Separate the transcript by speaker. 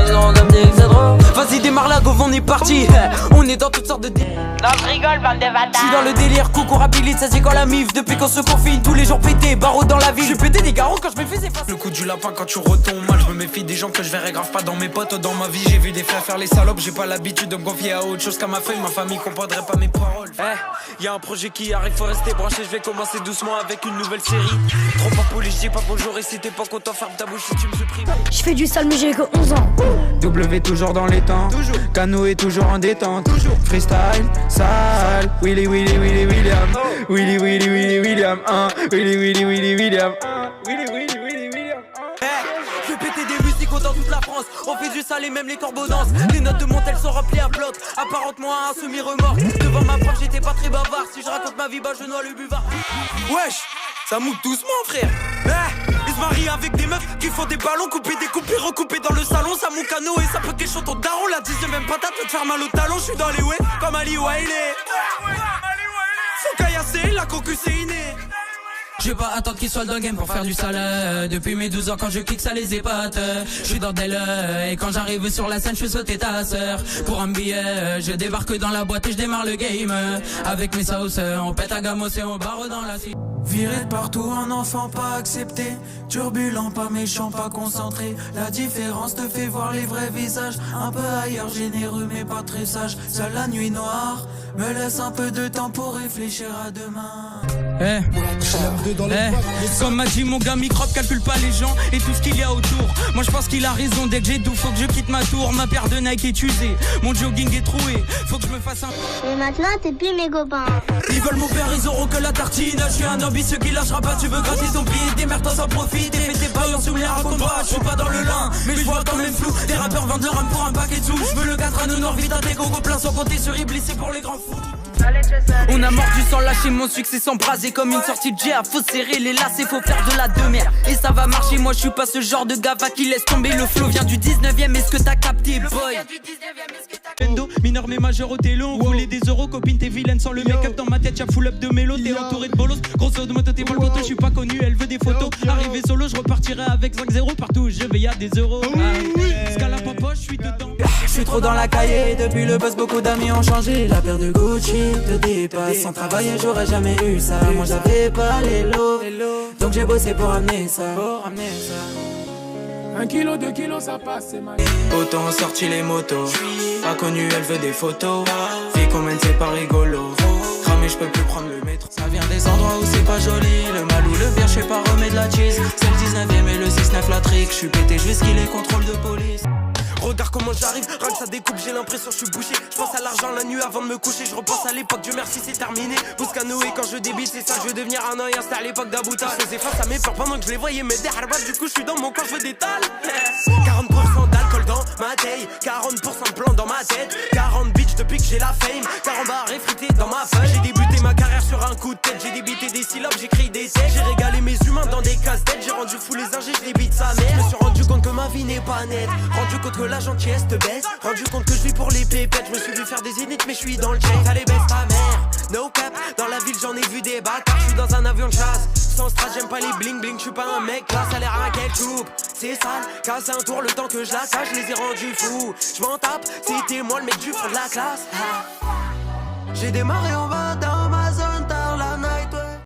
Speaker 1: Ils ont comme dit que c'est trop. Vas-y démarre la gauve, on est parti. On est dans toutes sortes de
Speaker 2: Non je rigole bande de bâtards.
Speaker 1: J'suis dans le délire, coucou rapide, ça c'est quand la mif. Depuis qu'on se confine, tous les jours pété, barreau dans la ville. J'suis pété des garrots quand j'me fais c'est facile.
Speaker 3: Le coup du lapin quand tu retombes mal. Je me méfie des gens que je verrai grave pas dans mes potes. Dans ma vie j'ai vu des frères faire les salopes. J'ai pas l'habitude de me confier à autre chose qu'à ma feuille. Ma famille comprendrait pas mes paroles. Y'a un projet qui arrive, faut rester branché. Je vais commencer doucement avec une nouvelle série. Trop pas poli, je dis pas bonjour. Et si t'es pas content, ferme ta bouche si tu me supprimes.
Speaker 4: Je fais du sale mais j'ai que 11 ans.
Speaker 5: W toujours dans les temps, Canoë toujours en détente, freestyle, sale, Willy Willy Willy William, Willy Willy Willy William, Willy Willy Willy William, Willy Willy Willy William.
Speaker 1: Je vais péter des musiques dans toute la France. On fait du sale et même les corbeaux dansent. Les notes de monte elles sont remplies à bloc. Apparente-moi un semi-remords. Devant ma prof j'étais pas très bavard. Si je raconte ma vie bah je noie le buvard. Wesh, ça mouille doucement frère. Ils se marient avec des meufs qui font des ballons, couper, découper, recouper dans le salon. Ça mon canot et ça peut question ton daron. La 19ème patate peut te faire mal au talon. J'suis dans les way comme Ali Wiley. Faut caillasser, la concu c'est inné.
Speaker 6: Je vais pas attendre qu'il soit dans le game pour faire du sale. Depuis mes 12 ans quand je kick ça les épate. Je suis dans Dell et quand j'arrive sur la scène je fais sauter ta sœur. Pour un billet je débarque dans la boîte et je démarre le game. Avec mes sauces on pète à gamos et on barre dans la cité.
Speaker 3: Viré de partout, un enfant pas accepté. Turbulent, pas méchant, pas concentré. La différence te fait voir les vrais visages. Un peu ailleurs, généreux mais pas très sage. Seule la nuit noire me laisse un peu de temps pour réfléchir à demain.
Speaker 6: Comme m'a dit mon gars, microbe calcule pas les gens et tout ce qu'il y a autour. Moi je pense qu'il a raison, dès que j'ai doux, faut que je quitte ma tour. Ma paire de Nike est usée, mon jogging est troué. Faut que je me fasse un...
Speaker 4: Et maintenant t'es plus mes copains.
Speaker 1: Ils veulent mon père, ils auront que la tartine. Je suis un ambitieux qui lâchera pas, tu veux gratter ton pied. Des merdes t'en profite, et fais tes pailles en souvenir, raconte-moi. Je suis pas dans le lin, mais je vois quand même flou. Des rappeurs vendent leur âme pour un paquet de sous. Je veux le 4 à nos nord, vite à tes gogo plein sans compter sur Iblis, c'est pour les grands fous. On a mordu sans lâcher, mon succès s'embraser comme une sortie de GA. Faut serrer les lacets, faut faire de la demeure. Et ça va marcher, moi je suis pas ce genre de gava qui laisse tomber. Le flow vient du 19ème, est-ce que t'as capté boy?
Speaker 6: Endo, mineur mais majeur au télo. On voulait des euros, copine t'es vilaine sans le make-up. Dans ma tête y'a full up de mélo, t'es entouré de bolos. Grosso de moto t'es mal poteau, je suis pas connu, elle veut des photos. Arrivé solo, je repartirai avec 5-0 partout où je vais, y'a des euros. Scala papa, je suis dedans.
Speaker 1: Je suis trop dans la cahier, depuis le buzz beaucoup d'amis ont changé. La paire de Gucci te dépasse. Sans travailler j'aurais jamais eu ça. Moi j'avais pas les lots, donc j'ai bossé pour ramener ça.
Speaker 3: 1 kilo, 2 kilos, ça passe, c'est mal.
Speaker 1: Autant ont sorti les motos. Pas connue, elle veut des photos. Fille qu'on mène, c'est pas rigolo. Cramé, je peux plus prendre le métro. Ça vient des endroits où c'est pas joli. Le mal ou le bien, je sais pas remettre la cheese. C'est le 19ème et le 6-9 la trick. Je suis pété, je vais skiller contrôle de police. Regarde comment j'arrive, rien que ça découpe, j'ai l'impression que je suis bouché. Je pense à l'argent la nuit avant de me coucher. Je repense à l'époque, Dieu merci c'est terminé. Buscano et quand je débite, c'est ça, je veux devenir un oeil. C'était à l'époque d'Abouta. Je faisais face à mes peurs pendant que je les voyais me derrière. Du coup je suis dans mon corps, je veux des tales. 40% d'alcool dans ma taille, 40% de plan dans ma tête, 40 bitch depuis que j'ai la fame, 40 barres effritées dans ma feuille. J'ai débuté ma carrière sur un coup de tête, j'ai débité des syllabes, j'écris des textes. J'ai régalé mes humains dans des casse-têtes, j'ai rendu fou les ingés, je débite sa mère. Je me suis rendu compte que ma vie n'est pas nette, rendu compte que la gentillesse te baisse, rendu compte que je vis pour les pépettes. Je me suis vu faire des zéniths mais je suis dans le check. T'as les baisses ta mère, no cap, dans la ville j'en ai vu des bâtards. Je suis dans un avion de chasse, sans strass j'aime pas les bling bling. Je suis pas un mec, là ça a l'air à quel coupe. C'est sale, casse un tour le temps que je la sache, je les ai rendus fous. Je m'en tape, c'était moi le mec du fond de la classe. J'ai démarré en bas